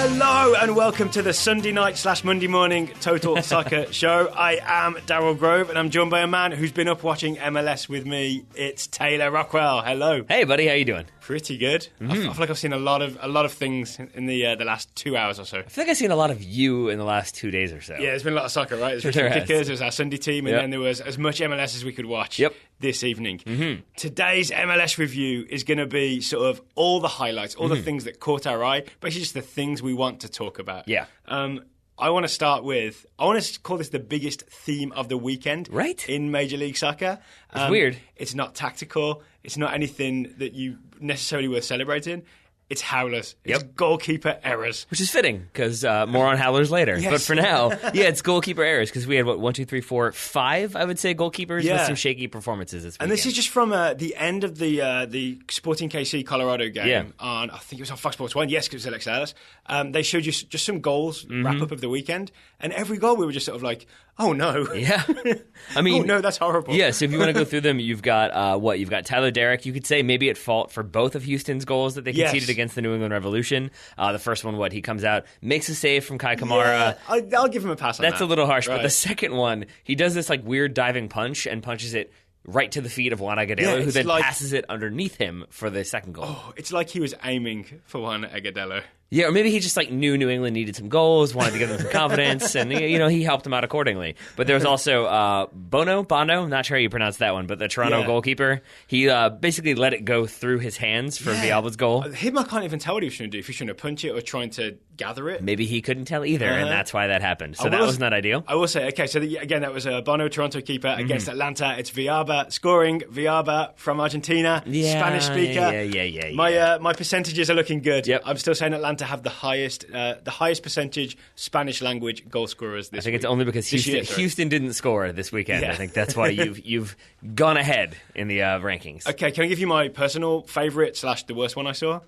Hello and welcome to the Sunday night / Monday morning Total Soccer Show. I am Daryl Grove and I'm joined by a man who's been up watching MLS with me. It's Taylor Rockwell. Hello. Hey, buddy. How you doing? Pretty good. I feel like I've seen a lot of things in the last 2 hours or so. I feel like I've seen a lot of you in the last 2 days or so. Yeah, there's been a lot of soccer, right? There's There Kickers, has. there's our Sunday team, and then there was as much MLS as we could watch this evening. Today's MLS review is going to be sort of all the highlights, all the things that caught our eye, basically just the things we want to talk about. Yeah. I want to call this the biggest theme of the weekend in Major League Soccer. It's weird. It's not tactical. It's not anything that you necessarily worth celebrating. It's howlers. It's goalkeeper errors. Which is fitting, because more on howlers later. Yes. But for now, it's goalkeeper errors, because we had, 1, 2, 3, 4, 5, I would say, goalkeepers with some shaky performances this weekend. And this is just from the end of the Sporting KC Colorado game on, I think it was on Fox Sports 1, yes, because it was Alex Dallas. They showed you just some goals, wrap-up of the weekend, and every goal we were just sort of like, oh no. Yeah. I mean, oh no, that's horrible. Yeah, so if you want to go through them, you've got, you've got Tyler Derrick, you could say maybe at fault for both of Houston's goals that they conceded against the New England Revolution. The first one, he comes out, makes a save from Kai Kamara. Yeah, I'll give him a pass on that. That's a little harsh, but the second one, he does this weird diving punch and punches it right to the feet of Juan Agudelo, who then passes it underneath him for the second goal. Oh, it's like he was aiming for Juan Agudelo. Yeah, or maybe he just knew New England needed some goals, wanted to give them some confidence, and he helped them out accordingly. But there was also Bono, I'm not sure how you pronounce that one, but the Toronto goalkeeper, he basically let it go through his hands for Villalba's goal. Him, I can't even tell what he was trying to do. If he was trying to punch it or trying to gather it. Maybe he couldn't tell either, and that's why that happened. So that was not ideal. I will say, okay, so again, that was Bono, Toronto keeper against Atlanta. It's Villalba scoring. Villalba from Argentina, Spanish speaker. Yeah. My percentages are looking good. Yep. I'm still saying Atlanta have the highest percentage Spanish language goal scorers this week. I think it's only because Houston didn't score this weekend. I think that's why you've gone ahead in the rankings. Okay, can I give you my personal favourite / the worst one I saw?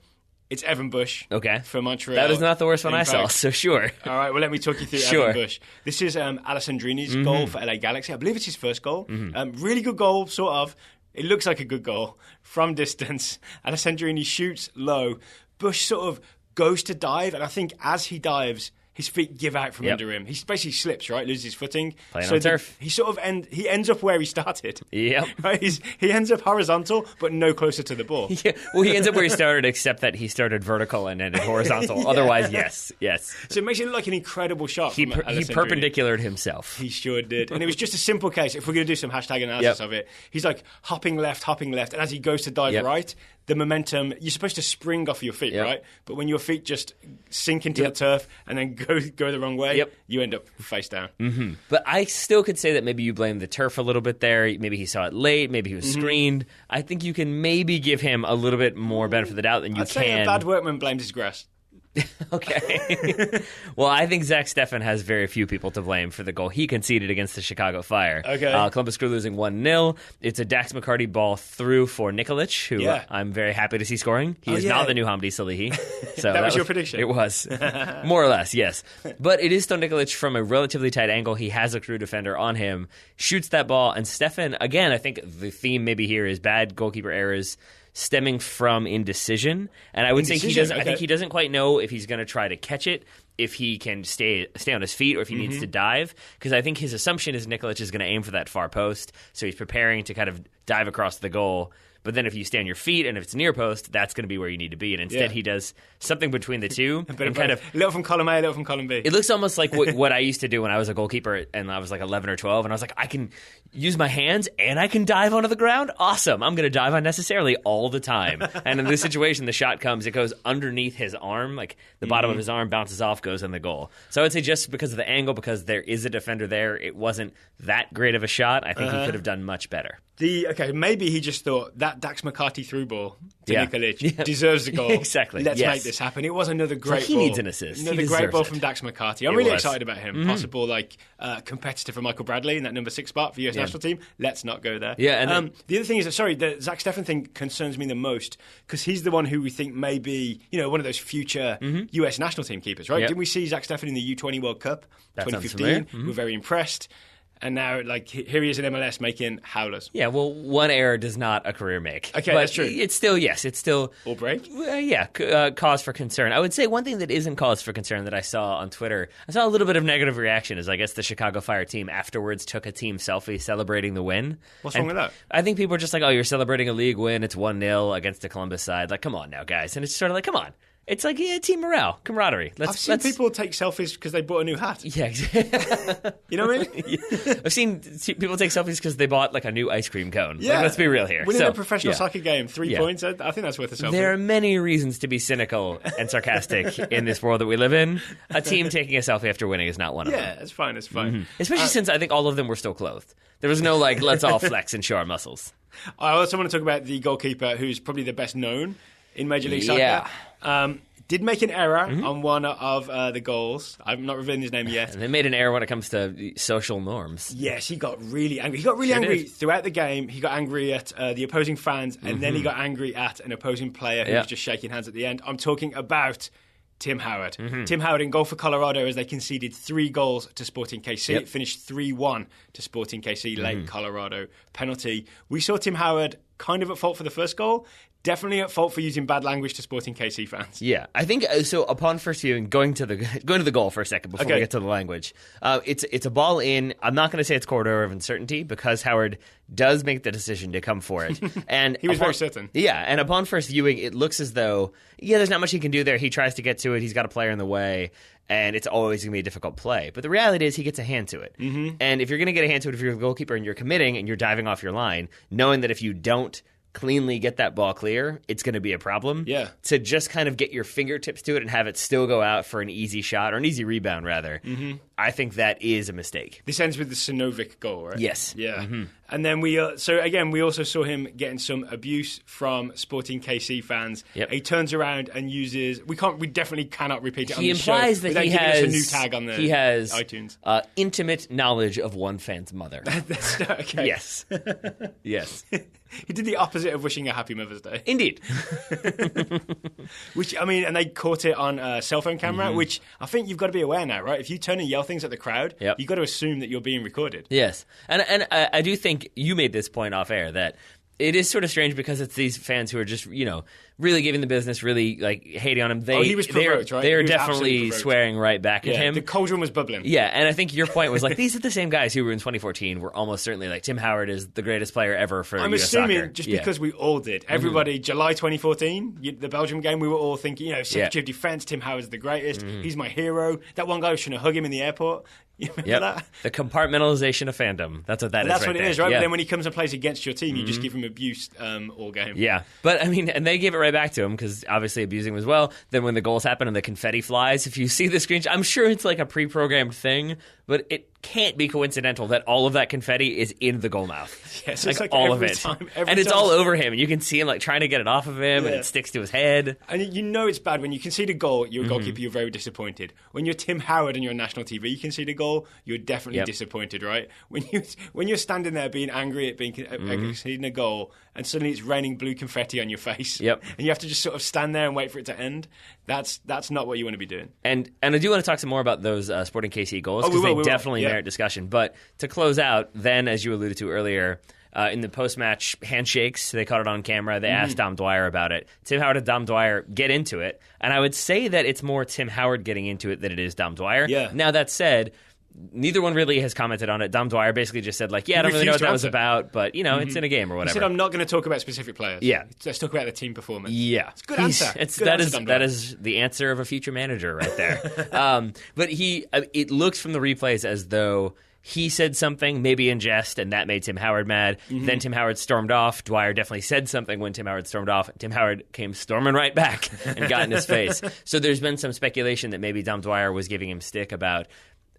It's Evan Bush. Okay. For Montreal. That is not the worst one I saw, so sure. All right, well, let me talk you through Evan Bush. This is Alessandrini's goal for LA Galaxy. I believe it's his first goal. Really good goal, sort of. It looks like a good goal from distance. Alessandrini shoots low. Bush sort of goes to dive, and I think as he dives, his feet give out from under him. He basically slips, right? Loses his footing. Playing on turf. He sort of he ends up where he started. Yep. Right? He ends up horizontal, but no closer to the ball. Yeah. Well, he ends up where he started, except that he started vertical and ended horizontal. Otherwise, yes. So it makes it look like an incredible shot. He perpendiculared himself. He sure did. And it was just a simple case. If we're going to do some hashtag analysis of it, he's hopping left, and as he goes to dive right, the momentum, you're supposed to spring off your feet, right? But when your feet just sink into the turf and then go the wrong way, you end up face down. Mm-hmm. But I still could say that maybe you blame the turf a little bit there. Maybe he saw it late. Maybe he was screened. I think you can maybe give him a little bit more benefit of the doubt than you I'd say a bad workman blames his grass. Okay. Well, I think Zach Steffen has very few people to blame for the goal he conceded against the Chicago Fire. Okay. Columbus Crew losing 1-0. It's a Dax McCarty ball through for Nikolic, who I'm very happy to see scoring. He is not the new Hamdi Salihi. So that was your prediction? It was. More or less, yes. But it is still Nikolic from a relatively tight angle. He has a Crew defender on him, shoots that ball, and Steffen, again, I think the theme maybe here is bad goalkeeper errors stemming from indecision, and I would say he doesn't. I think he doesn't quite know if he's going to try to catch it, if he can stay on his feet, or if he needs to dive. Because I think his assumption is Nikolic is going to aim for that far post, so he's preparing to kind of dive across the goal. But then if you stay on your feet and if it's near post, that's going to be where you need to be. And instead he does something between the two. And kind of little from column A, little from column B. It looks almost like what I used to do when I was a goalkeeper and I was 11 or 12. And I was like, I can use my hands and I can dive onto the ground? Awesome. I'm going to dive unnecessarily all the time. And in this situation, the shot comes, it goes underneath his arm. The bottom of his arm bounces off, goes in the goal. So I would say just because of the angle, because there is a defender there, it wasn't that great of a shot. I think he could have done much better. Maybe he just thought that Dax McCarty through ball to Nikolic deserves a goal. Exactly. Let's make this happen. It was another great he ball. needs an assist. Another great ball from Dax McCarty. I'm really excited about him. Possible competitor for Michael Bradley in that number 6 spot for the US national team. Let's not go there. Yeah. And the other thing is, the Zach Steffen thing concerns me the most because he's the one who we think may be, one of those future US national team keepers, right? Yep. Didn't we see Zach Steffen in the U20 World Cup 2015? We We're very impressed. And now, like, here he is in MLS making howlers. Yeah, well, one error does not a career make. Okay, but that's true. It's still... Or break? Cause for concern. I would say one thing that isn't cause for concern that I saw on Twitter, I saw a little bit of negative reaction as I guess the Chicago Fire team afterwards took a team selfie celebrating the win. What's wrong with that? I think people are just like, oh, you're celebrating a league win. It's 1-0 against the Columbus side. Like, come on now, guys. And it's sort of like, come on. It's like, team morale, camaraderie. I've seen people take selfies because they bought a new hat. Yeah. You know what I mean? Yeah. I've seen people take selfies because they bought like a new ice cream cone. Yeah. Like, let's be real here. Winning a professional soccer game, 3 points, I think that's worth a selfie. There are many reasons to be cynical and sarcastic in this world that we live in. A team taking a selfie after winning is not one of them. Yeah, it's fine, it's fine. Mm-hmm. Especially since I think all of them were still clothed. There was no like, let's all flex and show our muscles. I also want to talk about the goalkeeper who's probably the best known in Major League Soccer. Yeah. Did make an error on one of the goals. I'm not revealing his name yet. And they made an error when it comes to social norms. Yes, he got really angry. He got really angry throughout the game. He got angry at the opposing fans, and then he got angry at an opposing player who was just shaking hands at the end. I'm talking about Tim Howard. Tim Howard in goal for Colorado as they conceded 3 goals to Sporting KC. It finished 3-1 to Sporting KC, late Colorado penalty. We saw Tim Howard kind of at fault for the first goal. Definitely at fault for using bad language to Sporting KC fans. Yeah, I think so. Upon first viewing, going to the goal for a second before we get to the language, it's a ball in. I'm not going to say it's corridor of uncertainty because Howard does make the decision to come for it, and he was very certain. Yeah, and upon first viewing, it looks as though there's not much he can do there. He tries to get to it. He's got a player in the way. And it's always going to be a difficult play. But the reality is he gets a hand to it. And if you're going to get a hand to it, if you're the goalkeeper and you're committing and you're diving off your line, knowing that if you don't cleanly get that ball clear, it's going to be a problem. Yeah. To just kind of get your fingertips to it and have it still go out for an easy shot, or an easy rebound, rather, I think that is a mistake. This ends with the Sinovic goal, right? Yes. Yeah. And then we also saw him getting some abuse from Sporting KC fans. Yep. He turns around and uses... We definitely cannot repeat it on the show. He implies that he has... us a new tag on the iTunes. Intimate knowledge of one fan's mother. That's okay. Yes. Yes. He did the opposite of wishing a happy Mother's Day. Indeed. Which, I mean, and they caught it on a cell phone camera, which I think you've got to be aware now, right? If you turn and yell things at the crowd, you've got to assume that you're being recorded. Yes. And I do think you made this point off air that it is sort of strange because it's these fans who are just, really giving the business, really like hating on him. He was provoked, right? They are definitely swearing right back at him. The cauldron was bubbling. Yeah, and I think your point was like, these are the same guys who were in 2014 were almost certainly like, Tim Howard is the greatest player ever for I'm US assuming soccer. just because we all did. Everybody, July 2014, the Belgium game, we were all thinking, Secretary of Defence, Tim Howard's the greatest. He's my hero. That one guy was trying to hug him in the airport. You remember that? The compartmentalization of fandom. That's what that is. That's what it is, right? But then when he comes and plays against your team, you just give him abuse all game. Yeah. But, I mean, and they gave it right back to him because obviously abusing him as well. Then when the goals happen and the confetti flies, if you see the screen, I'm sure it's like a pre-programmed thing, but it can't be coincidental that all of that confetti is in the goal mouth. Yes, it's like all every of it. Time, and it's all over him. And you can see him like trying to get it off of him and it sticks to his head. And it's bad. When you concede a goal, you're a goalkeeper, you're very disappointed. When you're Tim Howard and you're on national TV, you concede a goal, you're definitely disappointed, right? When you're standing there being angry at being conceding a goal and suddenly it's raining blue confetti on your face and you have to just sort of stand there and wait for it to end, that's not what you want to be doing. And I do want to talk some more about those Sporting KC goals because they definitely merit discussion. But to close out, then, as you alluded to earlier, in the post-match handshakes, they caught it on camera. They asked Dom Dwyer about it. Tim Howard and Dom Dwyer get into it. And I would say that it's more Tim Howard getting into it than it is Dom Dwyer. Yeah. Now, that said, neither one really has commented on it. Dom Dwyer basically just said, I don't really know what that was about, but, it's in a game or whatever. He said, I'm not going to talk about specific players. Yeah. Let's talk about the team performance. Yeah. It's a good answer. That is the answer of a future manager right there. But it looks from the replays as though he said something, maybe in jest, and that made Tim Howard mad. Then Tim Howard stormed off. Dwyer definitely said something when Tim Howard stormed off. Tim Howard came storming right back and got in his face. So there's been some speculation that maybe Dom Dwyer was giving him stick about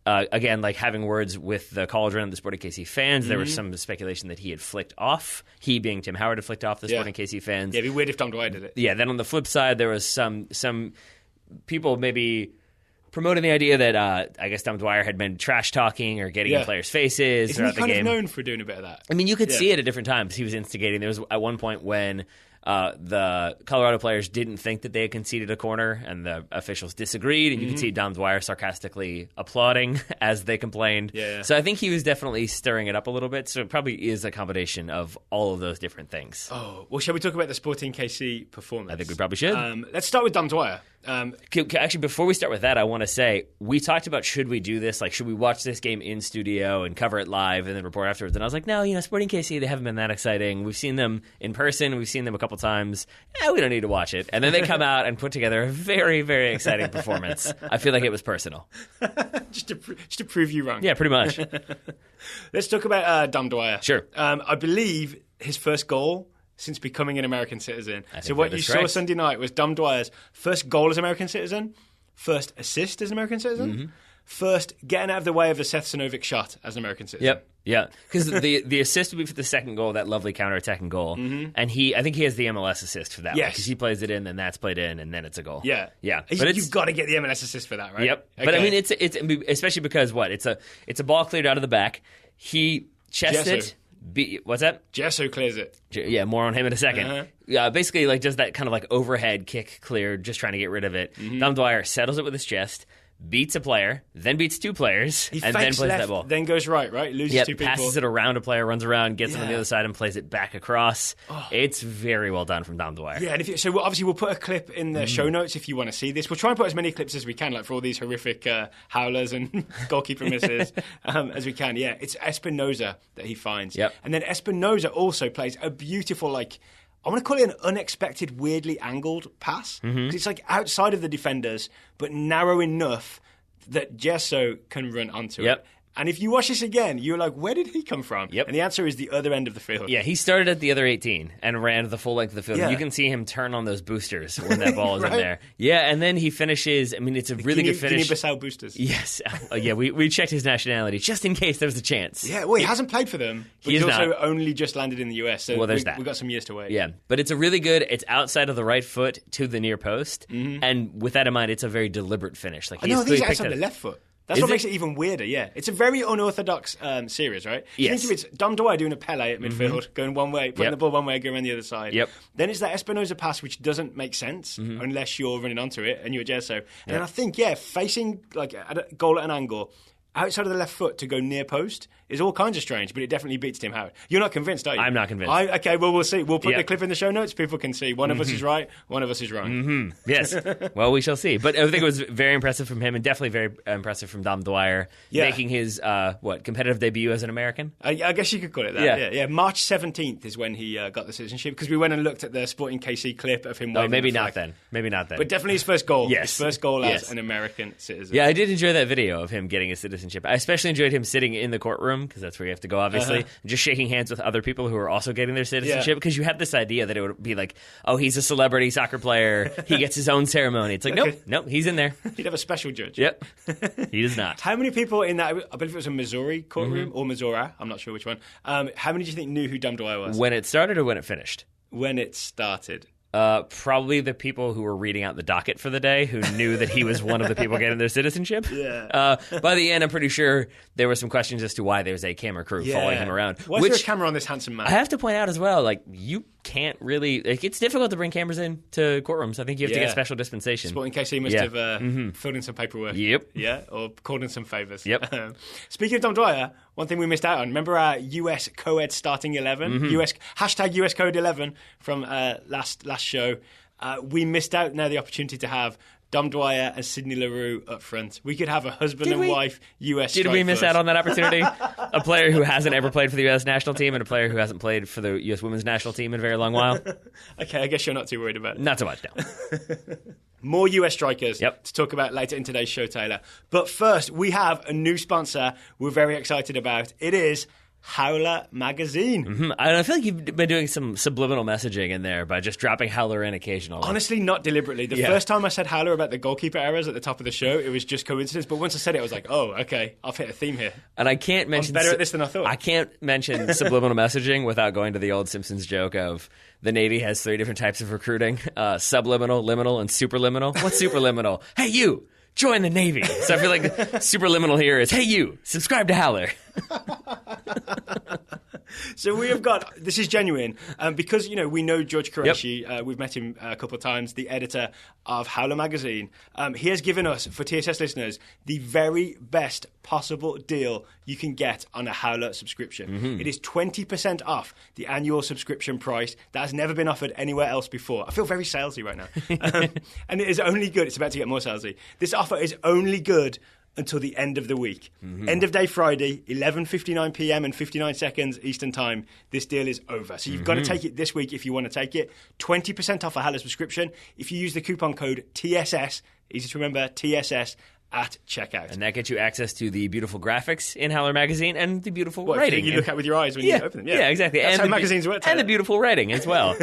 again, like having words with the Cauldron and the Sporting KC fans. There was some speculation that he had flicked off. He, being Tim Howard, had flicked off the Sporting KC fans. Yeah, it'd be weird if Dom Dwyer did it. Yeah, then on the flip side, there was some people maybe promoting the idea that I guess Dom Dwyer had been trash talking or getting in players' faces throughout the game. Isn't he kind of known for doing a bit of that? I mean, you could see it at different times. He was instigating. There was at one point when The Colorado players didn't think that they had conceded a corner, and the officials disagreed, and you can see Dom Dwyer sarcastically applauding as they complained. Yeah. So I think he was definitely stirring it up a little bit, so it probably is a combination of all of those different things. Oh, well, shall we talk about the Sporting KC performance? I think we probably should. Let's start with Dom Dwyer. Actually, before we start with that, I want to say, we talked about should we do this? Like, should we watch this game in studio and cover it live and then report afterwards? And I was like, no, Sporting KC, they haven't been that exciting. We've seen them in person. We've seen them a couple times. We don't need to watch it. And then they come out and put together a very, very exciting performance. I feel like it was personal. just to prove you wrong. Yeah, pretty much. Let's talk about Dom Dwyer. Sure. I believe his first goal since becoming an American citizen. So what you saw Sunday night was Dom Dwyer's first goal as an American citizen, first assist as an American citizen, first getting out of the way of the Seth Sinovic shot as an American citizen. Yep. Yeah, because the assist would be for the second goal, that lovely counterattacking goal, and I think he has the MLS assist for that. Yes, because he plays it in, then that's played in, and then it's a goal. Yeah. But you've got to get the MLS assist for that, right? Yep. Okay. But I mean, it's especially because it's a ball cleared out of the back. He chested. What's that? Gerso clears it. Yeah, more on him in a second. Basically, does that kind of overhead kick clear, just trying to get rid of it. Dom Dwyer settles it with his chest, beats a player, then beats two players, and then plays left, that ball. Then goes right? Loses two people. Passes it around a player, runs around, gets him on the other side, and plays it back across. Oh. It's very well done from Dom Dwyer. Yeah, and obviously we'll put a clip in the show notes if you want to see this. We'll try and put as many clips as we can, for all these horrific howlers and goalkeeper misses as we can. Yeah, it's Espinoza that he finds. Yep. And then Espinoza also plays a beautiful, I want to call it an unexpected, weirdly angled pass. Because it's outside of the defenders, but narrow enough that Gerso can run onto it. And if you watch this again, you're like, where did he come from? Yep. And the answer is the other end of the field. Yeah, he started at the other 18 and ran the full length of the field. Yeah. You can see him turn on those boosters when that ball is right? in there. Yeah, and then he finishes. I mean, it's a really good finish. Guinea-Bissau boosters. Yes. We checked his nationality just in case there was a chance. Yeah, well, he hasn't played for them. But he's also only just landed in the US, so there's we've got some years to wait. Yeah, but it's a really good, it's outside of the right foot to the near post. And with that in mind, it's a very deliberate finish. No, he's outside the left foot. That's what makes it even weirder, yeah. It's a very unorthodox series, right? Yes. Think of it's Dom Dwyer doing a Pele at midfield, going one way, putting the ball one way, going around the other side. Yep. Then it's that Espinoza pass, which doesn't make sense unless you're running onto it and you're Gerso. And then I think, facing a goal at an angle, outside of the left foot to go near post is all kinds of strange, but it definitely beats Tim Howard. You're not convinced, are you? I'm not convinced. Okay, well, we'll see. We'll put the clip in the show notes. People can see. One of us is right, one of us is wrong. Yes. Well, we shall see. But I think it was very impressive from him and definitely very impressive from Dom Dwyer making his, competitive debut as an American? I guess you could call it that. Yeah. March 17th is when he got the citizenship, because we went and looked at the Sporting KC clip of him waving maybe the not flag. then. Maybe not then. But definitely his first goal. Yes. His first goal as an American citizen. Yeah, I did enjoy that video of him getting his citizenship. I especially enjoyed him sitting in the courtroom, because that's where you have to go, obviously, just shaking hands with other people who are also getting their citizenship, because you have this idea that it would be like, oh, he's a celebrity soccer player, he gets his own ceremony. It's like, nope, he's in there. He'd have a special judge. Yep. He does not. How many people in that, I believe it was a Missouri courtroom, or Missouri, I'm not sure which one, how many do you think knew who Dom Dwyer was? When it started or when it finished? When it started. Probably the people who were reading out the docket for the day, who knew that he was one of the people getting their citizenship. Yeah. By the end, I'm pretty sure there were some questions as to why there's a camera crew following him around. Why is there a camera on this handsome man? I have to point out as well, you can't really... it's difficult to bring cameras in to courtrooms. I think you have to get special dispensation. Sporting KC must have filled in some paperwork. Yep. Yeah, or called in some favours. Yep. Speaking of Dom Dwyer, one thing we missed out on, remember our US co-ed starting 11? US Code 11 from last show. We missed out now the opportunity to have Dom Dwyer and Sidney Leroux up front. We could have a husband and wife US Did we miss out on that opportunity? A player who hasn't ever played for the US national team and a player who hasn't played for the US women's national team in a very long while. Okay, I guess you're not too worried about it. Not so much, no. More US strikers to talk about later in today's show, Taylor. But first, we have a new sponsor we're very excited about. It is Howler magazine. I feel like you've been doing some subliminal messaging in there by just dropping Howler in occasionally. Honestly, not deliberately. The first time I said Howler about the goalkeeper errors at the top of the show, it was just coincidence. But once I said it, I was like, oh, okay, I've hit a theme here. And I can't mention... I'm better at this than I thought. I can't mention subliminal messaging without going to the old Simpsons joke of the Navy has 3 different types of recruiting. Subliminal, liminal, and superliminal. What's superliminal? Hey, you! Join the Navy. So I feel like superliminal here is, hey, you! Subscribe to Howler. So we have got, this is genuine, because, we know George Qureshi, we've met him a couple of times, the editor of Howler magazine. He has given us, for TSS listeners, the very best possible deal you can get on a Howler subscription. Mm-hmm. It is 20% off the annual subscription price that has never been offered anywhere else before. I feel very salesy right now. And it is only good, it's about to get more salesy. This offer is only good until the end of the week. Mm-hmm. End of day Friday, 11:59 p.m. and 59 seconds Eastern Time. This deal is over. So you've got to take it this week if you want to take it. 20% off a Howler subscription if you use the coupon code TSS, easy to remember, TSS, at checkout. And that gets you access to the beautiful graphics in Howler magazine and the beautiful writing. You look at with your eyes when you open them. Yeah, exactly. That's how magazines work. And the beautiful writing as well.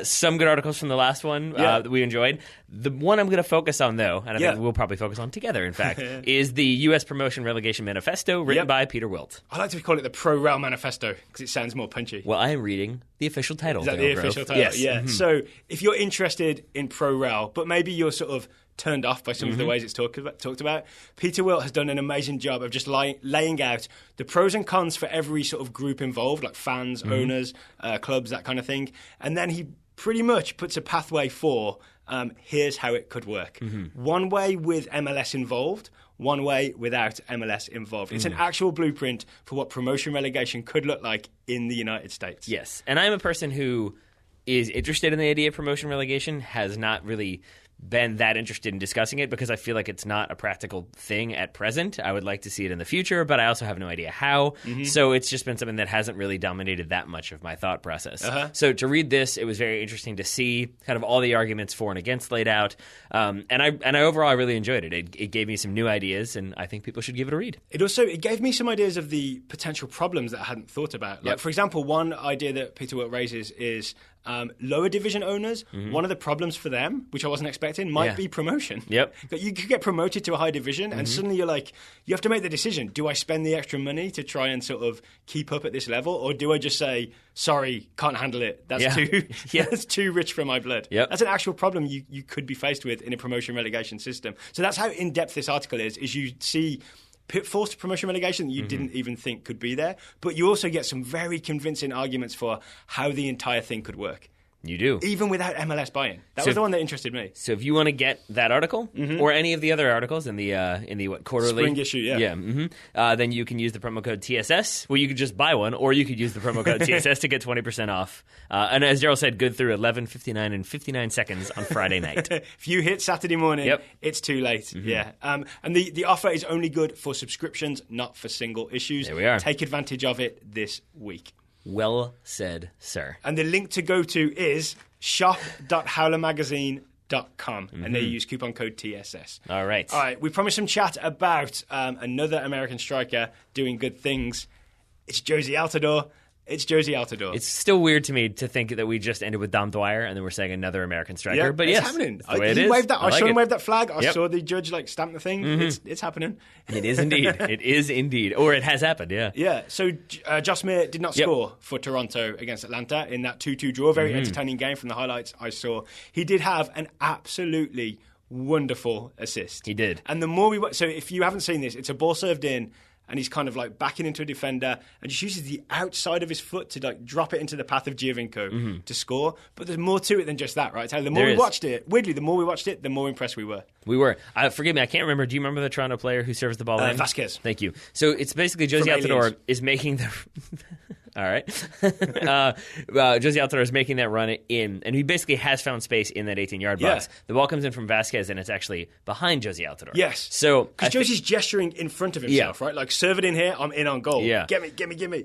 Some good articles from the last one that we enjoyed. The one I'm going to focus on, though, and I think we'll probably focus on together, in fact, is the U.S. Promotion Relegation Manifesto written by Peter Wilt. I like to call it the Pro Rel Manifesto because it sounds more punchy. Well, I am reading the official title. Is that the official title? Yes. Yeah. Mm-hmm. So if you're interested in Pro Rel, but maybe you're sort of turned off by some of the ways it's talked about, Peter Wilt has done an amazing job of just laying out the pros and cons for every sort of group involved, like fans, owners, clubs, that kind of thing. And then he pretty much puts a pathway for here's how it could work. Mm-hmm. One way with MLS involved, one way without MLS involved. It's an actual blueprint for what promotion relegation could look like in the United States. Yes. And I'm a person who is interested in the idea of promotion relegation, has not really been that interested in discussing it because I feel like it's not a practical thing at present. I would like to see it in the future, but I also have no idea how. Mm-hmm. So it's just been something that hasn't really dominated that much of my thought process. Uh-huh. So to read this, it was very interesting to see kind of all the arguments for and against laid out. And I overall I really enjoyed it. It gave me some new ideas, and I think people should give it a read. It gave me some ideas of the potential problems that I hadn't thought about. Like, for example, one idea that Peter Wilt raises is lower division owners, one of the problems for them, which I wasn't expecting, might be promotion. Yep. You could get promoted to a high division, and suddenly you're like, you have to make the decision. Do I spend the extra money to try and sort of keep up at this level, or do I just say, sorry, can't handle it. That's that's too rich for my blood. Yep. That's an actual problem you could be faced with in a promotion relegation system. So that's how in-depth this article is you see pitfalls to promotion relegation that you didn't even think could be there, but you also get some very convincing arguments for how the entire thing could work. You do. Even without MLS buy-in. That was the one that interested me. So if you want to get that article, or any of the other articles in the quarterly spring issue, then you can use the promo code TSS. Well, you could just buy one, or you could use the promo code TSS to get 20% off. And as Gerald said, good through 11:59 and 59 seconds on Friday night. If you hit Saturday morning, it's too late. Yeah. And the offer is only good for subscriptions, not for single issues. There we are. Take advantage of it this week. Well said, sir. And the link to go to is shop.howlermagazine.com, and they use coupon code TSS. All right. We promised some chat about another American striker doing good things. It's Jozy Altidore. It's still weird to me to think that we just ended with Dom Dwyer and then we're saying another American striker. Yeah, but it's happening. Waved that. I saw him wave that flag. I saw the judge stamp the thing. It's happening. It is indeed. It is indeed. Or it has happened, yeah. Yeah. So Josmir did not score for Toronto against Atlanta in that 2-2 draw. Very entertaining game from the highlights I saw. He did have an absolutely wonderful assist. He did. And the more so if you haven't seen this, it's a ball served in, and he's kind of like backing into a defender and just uses the outside of his foot to like drop it into the path of Giovinco to score. But there's more to it than just that, right? The more we watched it, the more impressed we were. We were. Forgive me, I can't remember. Do you remember the Toronto player who serves the ball in? Vasquez. Thank you. So it's basically Jozy Altidore is making the... All right. Jozy Altidore is making that run in, and he basically has found space in that 18-yard box. The ball comes in from Vasquez, and it's actually behind Jozy Altidore. Yes. So because Jozy's gesturing in front of himself, right? Like, serve it in here, I'm in on goal. Yeah. Get me.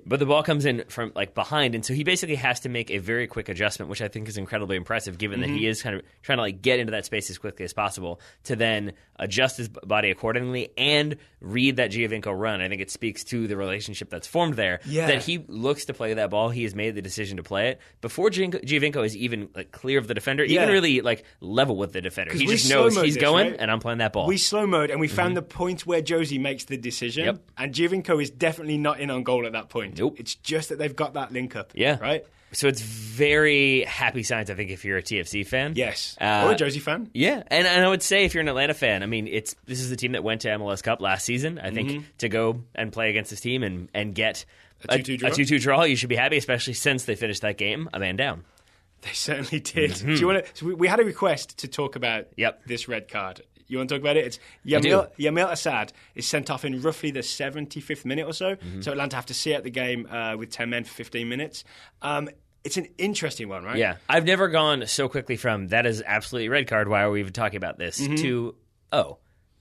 But the ball comes in from like behind, and so he basically has to make a very quick adjustment, which I think is incredibly impressive, given that he is kind of trying to like get into that space as quickly as possible to then adjust his body accordingly and read that Giovinco run. I think it speaks to the relationship that's formed there. Yeah. That he looks to play that ball. He has made the decision to play it before Giovinco is even like clear of the defender, even really like level with the defender. He just knows he's going, right? And I'm playing that ball. We slow mode, and we found the point where Jozy makes the decision. Yep. And Giovinco is definitely not in on goal at that point. Nope. It's just that they've got that link up. Yeah. Right? So it's very happy signs, I think, if you're a TFC fan. Yes. Or a Jozy fan. Yeah. And I would say if you're an Atlanta fan, I mean, this is the team that went to MLS Cup last season. I think to go and play against this team and get a 2-2 draw, you should be happy, especially since they finished that game a man down. They certainly did. Do you want to? So we had a request to talk about this red card. You want to talk about it? It's Yamil Asad is sent off in roughly the 75th minute or so. So Atlanta have to see out the game with 10 men for 15 minutes. It's an interesting one, right? Yeah. I've never gone so quickly from that is absolutely a red card, why are we even talking about this, to,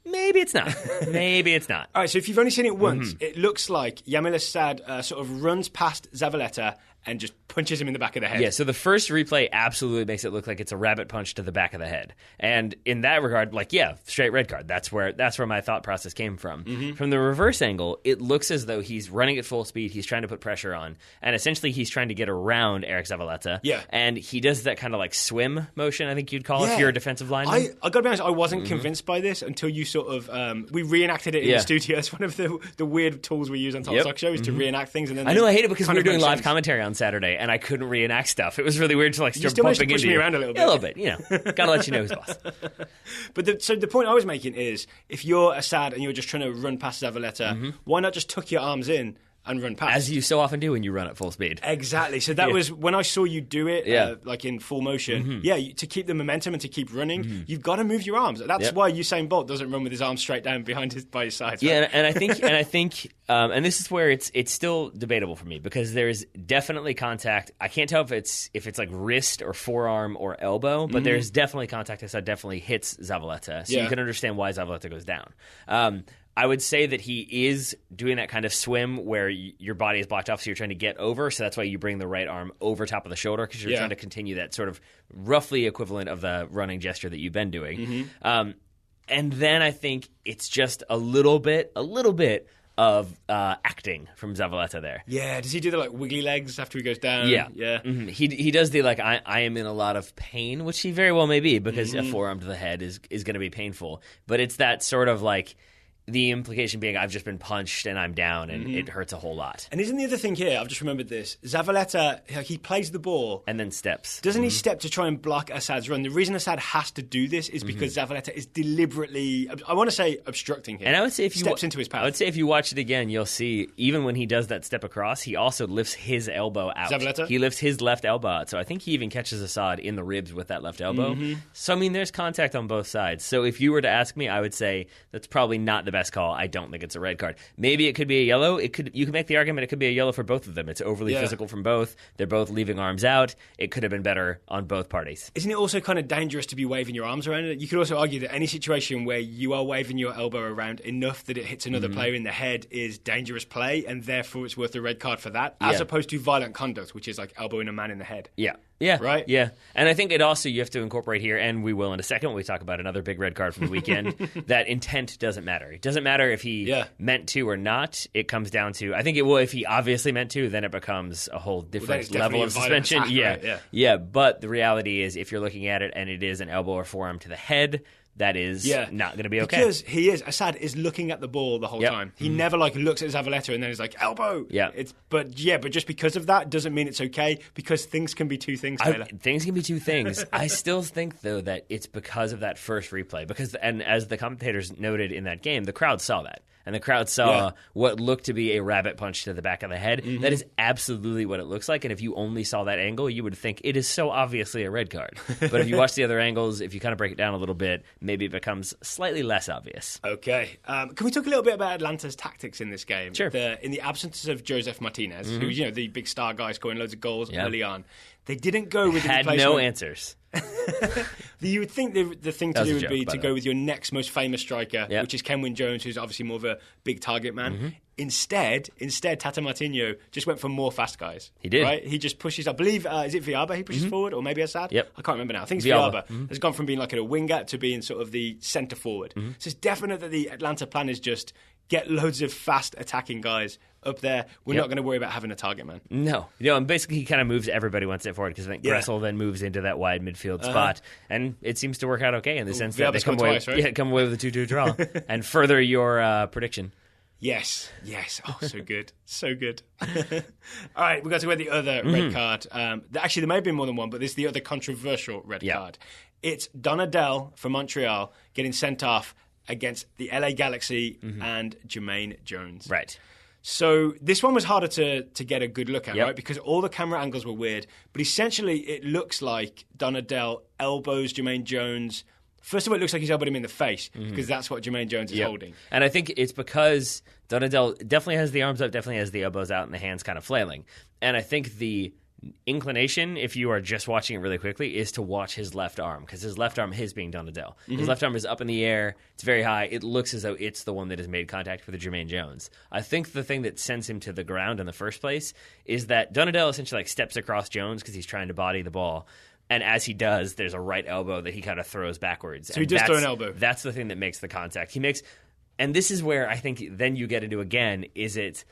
maybe it's not. Maybe it's not. All right, so if you've only seen it once, it looks like Yamil Asad sort of runs past Zavaleta and just punches him in the back of the head. Yeah, so the first replay absolutely makes it look like it's a rabbit punch to the back of the head. And in that regard, straight red card. That's where my thought process came from. From the reverse angle, it looks as though he's running at full speed, he's trying to put pressure on, and essentially he's trying to get around Eric Zavaleta. Yeah. And he does that kind of like swim motion, I think you'd call it, if you're a defensive lineman. I gotta be honest, I wasn't convinced by this until you sort of, we reenacted it in the studio. It's one of the weird tools we use on Top Stock Shows to reenact things. And then I know, I hate it because we were doing live commentary on Saturday, and I couldn't reenact stuff. It was really weird to start bumping into me around a little bit. A little bit, Gotta let you know who's boss. But the point I was making is, if you're Asad and you're just trying to run past Zavaleta, why not just tuck your arms in and run past? As you so often do when you run at full speed. Exactly. So that was when I saw you do it, like in full motion. To keep the momentum and to keep running, you've got to move your arms. That's why Usain Bolt doesn't run with his arms straight down by his sides. Right? Yeah, and I think, and this is where it's still debatable for me, because there's definitely contact. I can't tell if it's like wrist or forearm or elbow, but there's definitely contact. Asad definitely hits Zavaleta, so you can understand why Zavaleta goes down. I would say that he is doing that kind of swim where your body is blocked off, so you're trying to get over. So that's why you bring the right arm over top of the shoulder, because you're trying to continue that sort of roughly equivalent of the running gesture that you've been doing. And then I think it's just a little bit of acting from Zavaleta there. Yeah, does he do the wiggly legs after he goes down? Yeah. He does the I am in a lot of pain, which he very well may be, because a forearm to the head is going to be painful. But it's that sort of the implication being I've just been punched and I'm down and it hurts a whole lot. And isn't the other thing here, I've just remembered this, Zavaleta, he plays the ball. And then steps. Doesn't he step to try and block Asad's run? The reason Asad has to do this is because Zavaleta is deliberately, I want to say, obstructing him. And I would say if you steps into his path. I would say if you watch it again, you'll see, even when he does that step across, he also lifts his elbow out. Zavaleta? He lifts his left elbow out. So I think he even catches Asad in the ribs with that left elbow. So, I mean, there's contact on both sides. So if you were to ask me, I would say that's probably not the best call. I don't think it's a red card. Maybe it could be a yellow. You could make the argument it could be a yellow for both of them. It's overly physical from both. They're both leaving arms out. It could have been better on both parties. Isn't it also kind of dangerous to be waving your arms around? You could also argue that any situation where you are waving your elbow around enough that it hits another player in the head is dangerous play, and therefore it's worth a red card for that, as opposed to violent conduct, which is like elbowing a man in the head. Yeah. Right? Yeah. And I think it also, you have to incorporate here, and we will in a second when we talk about another big red card from the weekend, that intent doesn't matter. It doesn't matter if he meant to or not. It comes down to, I think it will, if he obviously meant to, then it becomes a whole different level of suspension. Attack, right? But the reality is, if you're looking at it and it is an elbow or forearm to the head, that is not going to be okay. Because Asad is looking at the ball the whole time. He never looks at Zavaleta and then is like, elbow. But just because of that doesn't mean it's okay, because things can be two things, Taylor. Things can be two things. I still think, though, that it's because of that first replay. And as the commentators noted in that game, the crowd saw that. And the crowd saw what looked to be a rabbit punch to the back of the head. That is absolutely what it looks like. And if you only saw that angle, you would think it is so obviously a red card. But if you watch the other angles, if you kind of break it down a little bit, maybe it becomes slightly less obvious. Okay. Can we talk a little bit about Atlanta's tactics in this game? Sure. In the absence of Joseph Martinez, who's the big star guy scoring loads of goals early on, they didn't go with the replacement. Had no answers. You would think the thing to do would be to go with your next most famous striker, which is Jermaine Jones, who's obviously more of a big target man. Instead, Tata Martino just went for more fast guys. He did. Right? He just pushes, I believe, is it Villalba he pushes forward, or maybe Asad? Yep. I can't remember now. I think it's Villalba. Has gone from being like a winger to being sort of the centre forward. So it's definite that the Atlanta plan is just get loads of fast attacking guys up there. We're not going to worry about having a target man. No. And basically he kind of moves everybody one step forward, because I think Gressel then moves into that wide midfield spot, and it seems to work out okay in the sense that they come away with a 2-2 draw. And further your prediction. Yes. Oh, so good. So good. All right, we've got to go to the other red card. Actually, there may have been more than one, but this is the other controversial red card. It's Donadel from Montreal getting sent off against the LA Galaxy and Jermaine Jones. Right. So this one was harder to get a good look at, right? Because all the camera angles were weird. But essentially, it looks like Donadel elbows Jermaine Jones. First of all, it looks like he's elbowed him in the face because that's what Jermaine Jones is holding. And I think it's because Donadel definitely has the arms up, definitely has the elbows out, and the hands kind of flailing. And I think the inclination, if you are just watching it really quickly, is to watch his left arm, because his left arm is being Donadel. His left arm is up in the air. It's very high. It looks as though it's the one that has made contact with Jermaine Jones. I think the thing that sends him to the ground in the first place is that Donadel essentially like steps across Jones because he's trying to body the ball. And as he does, there's a right elbow that he kind of throws backwards. So he does throw an elbow. That's the thing that makes the contact. He makes, and this is where I think then you get into again, is it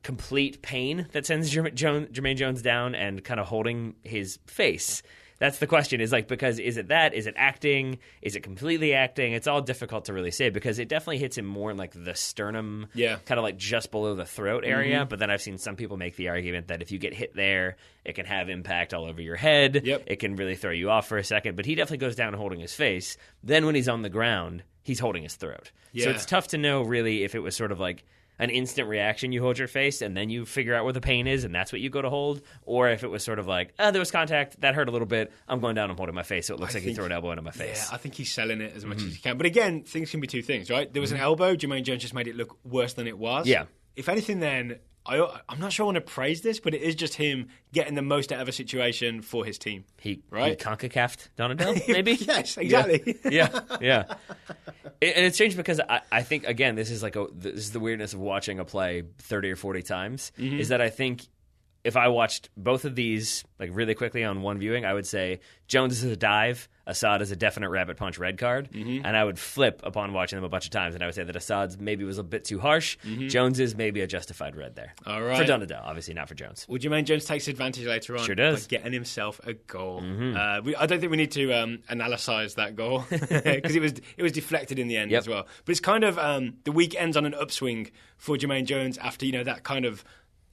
complete pain that sends Jermaine Jones down and kind of holding his face? That's the question, is like, because is it that? Is it acting? Is it completely acting? It's all difficult to really say, because it definitely hits him more in like the sternum, kind of like just below the throat area. But then I've seen some people make the argument that if you get hit there, it can have impact all over your head. It can really throw you off for a second. But he definitely goes down holding his face. Then when he's on the ground, he's holding his throat. So it's tough to know really if it was sort of like an instant reaction, you hold your face, and then you figure out where the pain is, and that's what you go to hold, or if it was sort of like, there was contact, that hurt a little bit, I'm going down, I'm holding my face, so it looks like he threw an elbow into my face. Yeah, I think he's selling it as much as he can. But again, things can be two things, right? There was an elbow, Jermaine Jones just made it look worse than it was. Yeah. If anything, then I'm not sure I want to praise this, but it is just him getting the most out of a situation for his team. He CONCACAF'd Donadel, maybe? Yes, exactly. Yeah. And it's strange because I think, again, this is the weirdness of watching a play 30 or 40 times, is that I think if I watched both of these like really quickly on one viewing, I would say Jones is a dive, Asad is a definite rabbit punch red card, and I would flip upon watching them a bunch of times, and I would say that Asad's maybe was a bit too harsh, Jones is maybe a justified red there. All right. For Donadel, obviously not for Jones. Well, Jermaine Jones takes advantage later on. Sure does. By getting himself a goal. I don't think we need to analyse that goal because it was deflected in the end as well. But it's kind of the week ends on an upswing for Jermaine Jones after that kind of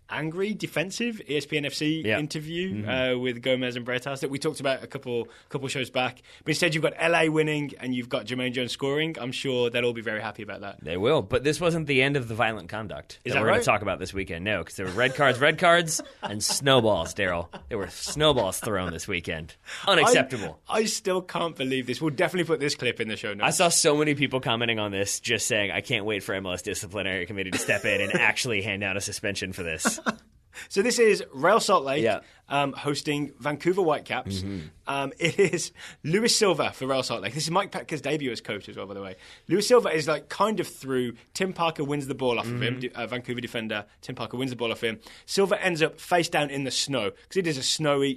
angry, defensive ESPN FC interview with Gomez and Bretas that we talked about a couple shows back. But instead, you've got LA winning and you've got Jermaine Jones scoring. I'm sure they'll all be very happy about that. They will. But this wasn't the end of the violent conduct that we're going to talk about this weekend. No, because there were red cards, and snowballs, Daryl. There were snowballs thrown this weekend. Unacceptable. I still can't believe this. We'll definitely put this clip in the show notes. I saw so many people commenting on this just saying, I can't wait for MLS Disciplinary Committee to step in and actually hand down a suspension for this. So this is Real Salt Lake hosting Vancouver Whitecaps. It is Luis Silva for Real Salt Lake. This is Mike Petker's debut as coach as well, by the way. Luis Silva is like kind of through. Tim Parker wins the ball off of him. Vancouver defender Tim Parker wins the ball off him. Silva ends up face down in the snow because it is a snowy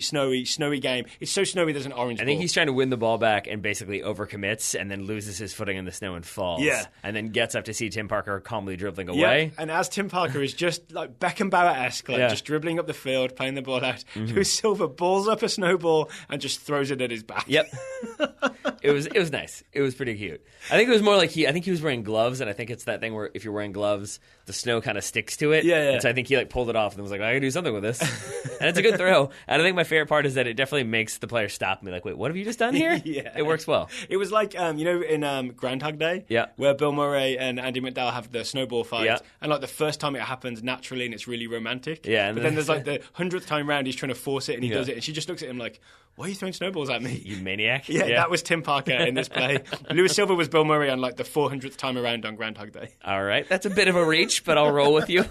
game. It's so snowy there's an orange ball. I think he's trying to win the ball back and basically overcommits and then loses his footing in the snow and falls. Yeah. And then gets up to see Tim Parker calmly dribbling away. Yeah. And as Tim Parker is just like Beckenbauer-esque, just dribbling up the field, playing the ball out, Luis Silva balls up a snowball and just throws it at his back. Yep. It was nice. It was pretty cute. I think it was more like I think he was wearing gloves, and I think it's that thing where if you're wearing gloves, the snow kind of sticks to it. Yeah. And so I think he like pulled it off and was like, I can do something with this. And it's a good throw. And I think my favorite part is that it definitely makes the player stop and be like, wait, what have you just done here? It works well. It was like, in Groundhog Day, where Bill Murray and Andy McDowell have the snowball fight. And like the first time it happens naturally and it's really romantic. Yeah. But then there's like the 100th time round he's trying to force it and he does it. And she just looks at him like, why are you throwing snowballs at me? You maniac. Yeah, that was Tim Parker in this play. Luis Silva was Bill Murray on like the 400th time around on Groundhog Day. All right. That's a bit of a reach, but I'll roll with you.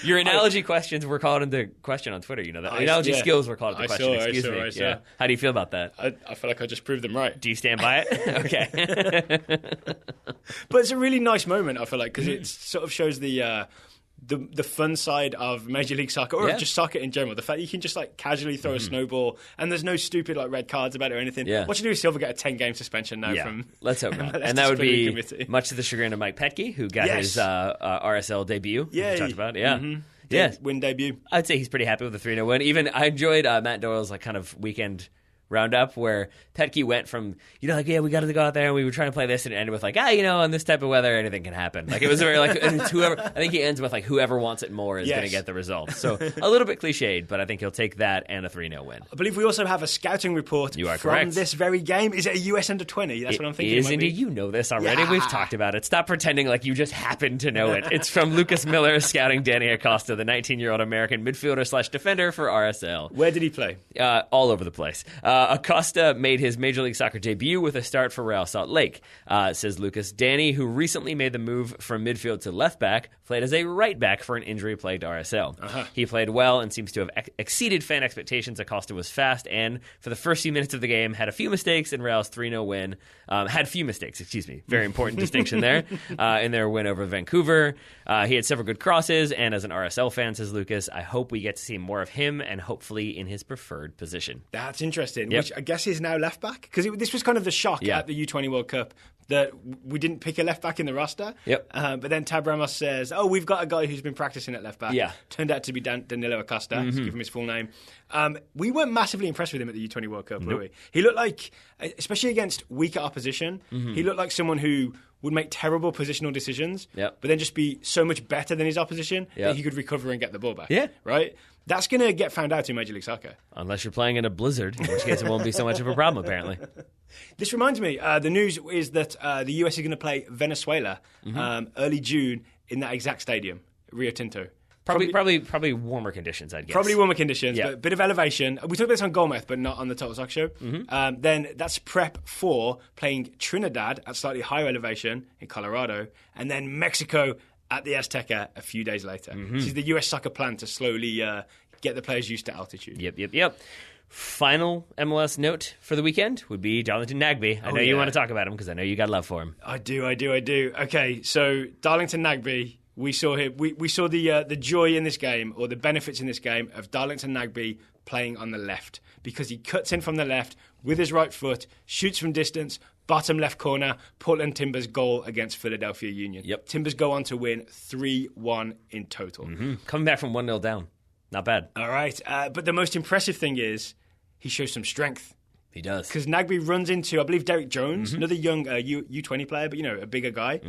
Your analogy questions were called into question on Twitter. You know that. Analogy skills were called into question. Excuse me. I saw. How do you feel about that? I feel like I just proved them right. Do you stand by it? Okay. But it's a really nice moment, I feel like, because it sort of shows the fun side of Major League Soccer, or just soccer in general. The fact you can just like casually throw a snowball and there's no stupid like red cards about it or anything. Yeah. What you do is Silva get a 10-game suspension now from. Let's hope not. And that would be much to the chagrin of Mike Petke, who got his RSL debut. Yeah, we talked about. Yeah, win debut. I'd say he's pretty happy with the 3-0 win. Even I enjoyed Matt Doyle's like kind of weekend roundup where Petke went from, like, yeah, we got to go out there and we were trying to play this, and it ended with like, in this type of weather, anything can happen. Like, it was very like, and it's whoever, I think he ends with like, whoever wants it more is going to get the result. So a little bit cliched, but I think he'll take that and a 3-0 win. I believe we also have a scouting report from this very game. Is it a US under 20? That's what I'm thinking. It is indeed. You know this already. Yeah. We've talked about it. Stop pretending like you just happen to know it. It's from Lucas Miller scouting Danny Acosta, the 19-year-old American midfielder/defender for RSL. Where did he play? All over the place. Acosta made his Major League Soccer debut with a start for Real Salt Lake, says Lucas. Danny, who recently made the move from midfield to left back, played as a right back for an injury-plagued RSL. He played well and seems to have exceeded fan expectations. Acosta was fast and, for the first few minutes of the game, had a few mistakes in Real's 3-0 win. Had few mistakes, very important distinction there, in their win over Vancouver. He had several good crosses, and as an RSL fan, says Lucas, I hope we get to see more of him and hopefully in his preferred position. That's interesting, which I guess is now left back, because this was kind of the shock at the U20 World Cup that we didn't pick a left back in the roster. But then Tab Ramos says, we've got a guy who's been practicing at left back. Turned out to be Danilo Acosta, to give him his full name. We weren't massively impressed with him at the U20 World Cup, were we? He looked like, especially against weaker opposition, he looked like someone who would make terrible positional decisions, but then just be so much better than his opposition that he could recover and get the ball back. Right? That's going to get found out in Major League Soccer. Unless you're playing in a blizzard, in which case it won't be so much of a problem, apparently. This reminds me, the news is that the US is going to play Venezuela early June in that exact stadium, Rio Tinto. Probably warmer conditions, I'd guess. Probably warmer conditions, but a bit of elevation. We talked about this on Goalmouth, but not on the Total Soccer Show. Then that's prep for playing Trinidad at slightly higher elevation in Colorado, and then Mexico at the Azteca a few days later. This is the US soccer plan to slowly get the players used to altitude. Yep. Final MLS note for the weekend would be Darlington Nagbe. I know you want to talk about him because I know you got love for him. I do. Okay, so Darlington Nagbe, we saw him. We saw the joy in this game, or the benefits in this game, of Darlington Nagbe playing on the left, because he cuts in from the left with his right foot, shoots from distance, bottom left corner, Portland Timbers goal against Philadelphia Union. Timbers go on to win 3-1 in total. Coming back from 1-0 down. Not bad. All right. But the most impressive thing is he shows some strength. He does. Because Nagbe runs into, I believe, Derek Jones, another young U20 player, but, a bigger guy.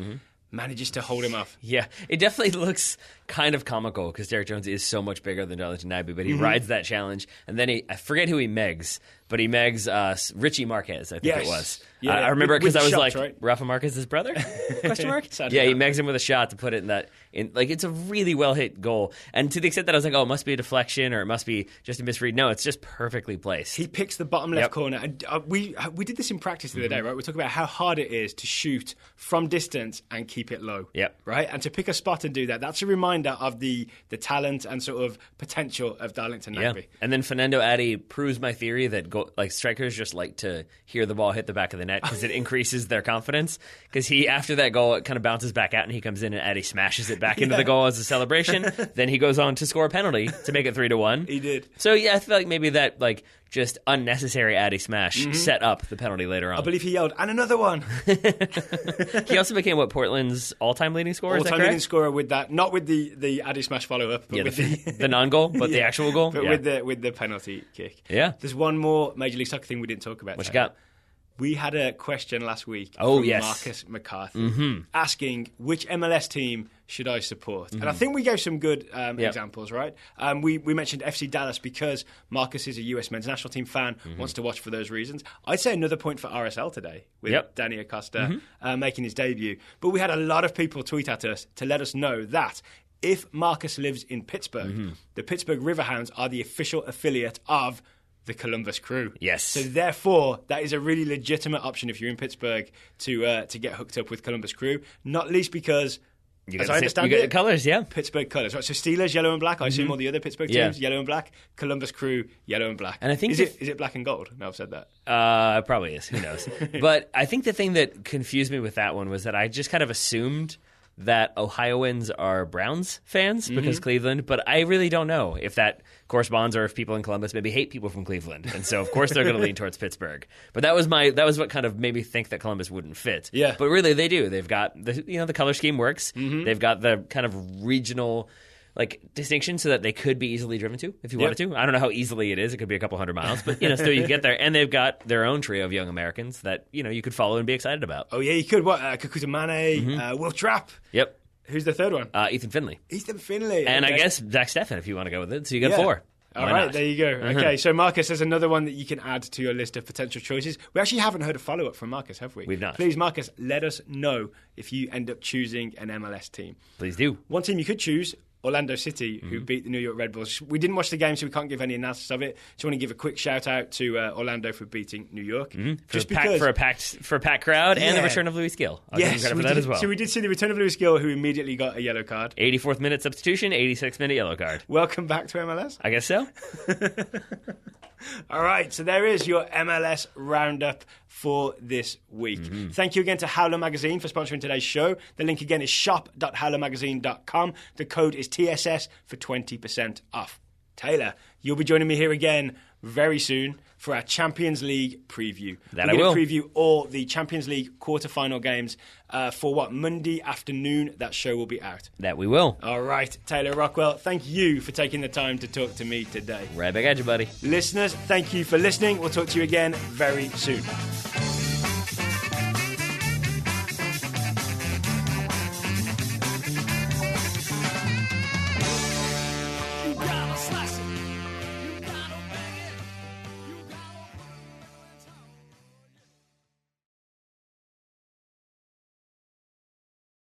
Manages to hold him off. Yeah, it definitely looks kind of comical because Derek Jones is so much bigger than Darlington Nagbe, but he rides that challenge, and then I forget who he megs, but he megs Richie Marquez, I think it was. Yeah, I remember because I was shots, like, right? Rafa Marquez's brother? Question mark? Yeah, he megs him with a shot to put it in that. It's a really well hit goal, and to the extent that I was like, it must be a deflection or it must be just a misread. No, it's just perfectly placed. He picks the bottom left corner, and we did this in practice the other day, right? We talked about how hard it is to shoot from distance and keep it low. Right, and to pick a spot and do that's a reminder of the talent and sort of potential of Darlington Nagbe. And then Fernando Adi proves my theory that strikers just like to hear the ball hit the back of the net because it increases their confidence. Because after that goal, it kind of bounces back out and he comes in and Adi smashes it back into the goal as a celebration. Then he goes on to score a penalty to make it 3-1. He did. So I feel like maybe that just unnecessary Adi smash set up the penalty later on. I believe he yelled, and another one. He also became Portland's all-time leading scorer. All-time leading scorer with that, not with the Adi smash follow-up, but with the non-goal, but the actual goal. But with the penalty kick. Yeah. There's one more Major League Soccer thing we didn't talk about. What you got? We had a question last week from Marcus McCarthy asking, which MLS team should I support? And I think we gave some good examples, right? We mentioned FC Dallas because Marcus is a US men's national team fan, wants to watch for those reasons. I'd say another point for RSL today with Danny Acosta making his debut. But we had a lot of people tweet at us to let us know that if Marcus lives in Pittsburgh, the Pittsburgh Riverhounds are the official affiliate of the Columbus Crew. Yes. So therefore, that is a really legitimate option if you're in Pittsburgh to get hooked up with Columbus Crew. Not least because, as I understand it, the colours, Pittsburgh colours. Right. So Steelers, yellow and black. I assume all the other Pittsburgh teams, yellow and black. Columbus Crew, yellow and black. And I think is it black and gold? No, I've said that. Probably is. Who knows? But I think the thing that confused me with that one was that I just kind of assumed that Ohioans are Browns fans because Cleveland, but I really don't know if that corresponds or if people in Columbus maybe hate people from Cleveland, and so of course they're going to lean towards Pittsburgh. But that was what kind of made me think that Columbus wouldn't fit. Yeah, but really they do. They've got the color scheme works. They've got the kind of regional distinction so that they could be easily driven to if you wanted to. I don't know how easily it is. It could be a couple 100 miles, but still you get there. And they've got their own trio of young Americans that you could follow and be excited about. Oh yeah, you could. What? Kakuta Mane, Will Trapp. Yep. Who's the third one? Ethan Finley. Ethan Finley. And I guess Zach Steffen if you want to go with it. So you got 4. All right, there you go. Okay, so Marcus, there's another one that you can add to your list of potential choices. We actually haven't heard a follow-up from Marcus, have we? We've not. Please, Marcus, let us know if you end up choosing an MLS team. Please do. One team you could choose, Orlando City, who beat the New York Red Bulls. We didn't watch the game, so we can't give any analysis of it. Just want to give a quick shout-out to Orlando for beating New York. Just for a packed crowd and the return of Luis Gil. I'll give him credit for that as well. So we did see the return of Luis Gil, who immediately got a yellow card. 84th minute substitution, 86th minute yellow card. Welcome back to MLS. I guess so. All right, so there is your MLS roundup for this week. Thank you again to Howler Magazine for sponsoring today's show. The link again is shop.howlermagazine.com. The code is TSS for 20% off. Taylor, you'll be joining me here again very soon for our Champions League preview. We're going to preview all the Champions League quarterfinal games for Monday afternoon. That show will be out. That we will. All right, Taylor Rockwell, thank you for taking the time to talk to me today. Right back at you, buddy. Listeners, thank you for listening. We'll talk to you again very soon.